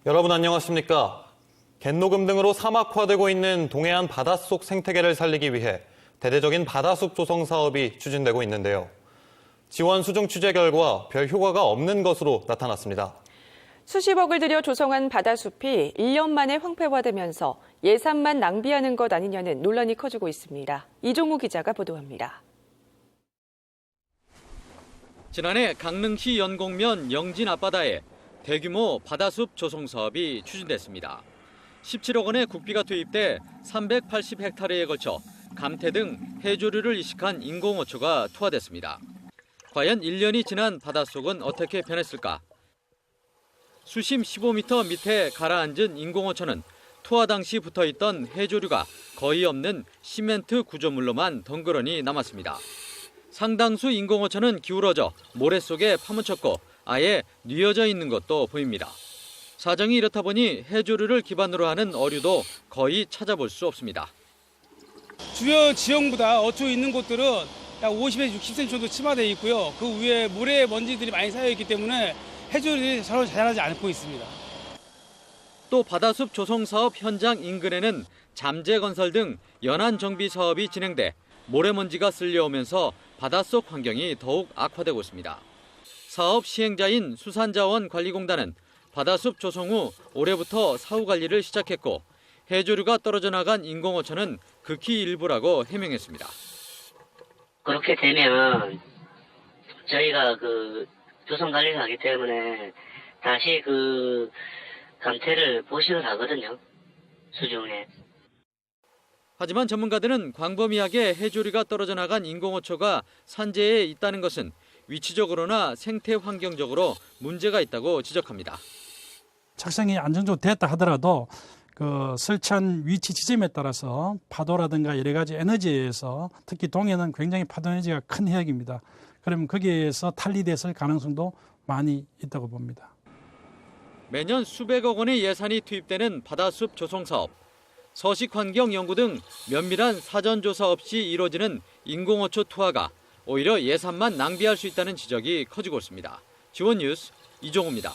여러분 안녕하십니까? 갯녹음 등으로 사막화되고 있는 동해안 바닷속 생태계를 살리기 위해 대대적인 바다숲 조성 사업이 추진되고 있는데요. 지원 수중 취재 결과 별 효과가 없는 것으로 나타났습니다. 수십억을 들여 조성한 바다숲이 1년 만에 황폐화되면서 예산만 낭비하는 것 아니냐는 논란이 커지고 있습니다. 이종우 기자가 보도합니다. 지난해 강릉시 연곡면 영진 앞바다에 대규모 바다숲 조성 사업이 추진됐습니다. 17억 원의 국비가 투입돼 380헥타르에 걸쳐 감태 등 해조류를 이식한 인공어초가 투하됐습니다. 과연 1년이 지난 바닷속은 어떻게 변했을까? 수심 15m 밑에 가라앉은 인공어초는 투하 당시 붙어있던 해조류가 거의 없는 시멘트 구조물로만 덩그러니 남았습니다. 상당수 인공어초는 기울어져 모래 속에 파묻혔고 아예 뉘어져 있는 것도 보입니다. 사정이 이렇다 보니 해조류를 기반으로 하는 어류도 거의 찾아볼 수 없습니다. 주변 지형보다 어초 있는 곳들은 약 50에서 60cm 정도 침하되어 있고요. 그 위에 모래 먼지들이 많이 쌓여 있기 때문에 해조류들이 서로 자라지 않고 있습니다. 또 바다숲 조성 사업 현장 인근에는 잠재건설 등 연안 정비 사업이 진행돼 모래먼지가 쓸려오면서 바닷속 환경이 더욱 악화되고 있습니다. 사업 시행자인 수산자원관리공단은 바다숲 조성 후 올해부터 사후 관리를 시작했고 해조류가 떨어져 나간 인공어초는 극히 일부라고 해명했습니다. 그렇게 되면 저희가 조성 관리를 하기 때문에 다시 감태를 보식을 하거든요. 수중에. 하지만 전문가들은 광범위하게 해조류가 떨어져 나간 인공어초가 산재에 있다는 것은 위치적으로나 생태 환경적으로 문제가 있다고 지적합니다. 착성이 안정적으로 됐다 하더라도 설치한 위치 지점에 따라서 파도라든가 여러 가지 에너지에서 특히 동해는 굉장히 파도 에너지가 큰 해역입니다. 그러면 거기에서 탈리됐을 가능성도 많이 있다고 봅니다. 매년 수백억 원의 예산이 투입되는 바다숲 조성 사업. 서식환경연구 등 면밀한 사전조사 없이 이루어지는 인공어초 투하가 오히려 예산만 낭비할 수 있다는 지적이 커지고 있습니다. 지원 뉴스 이종우입니다.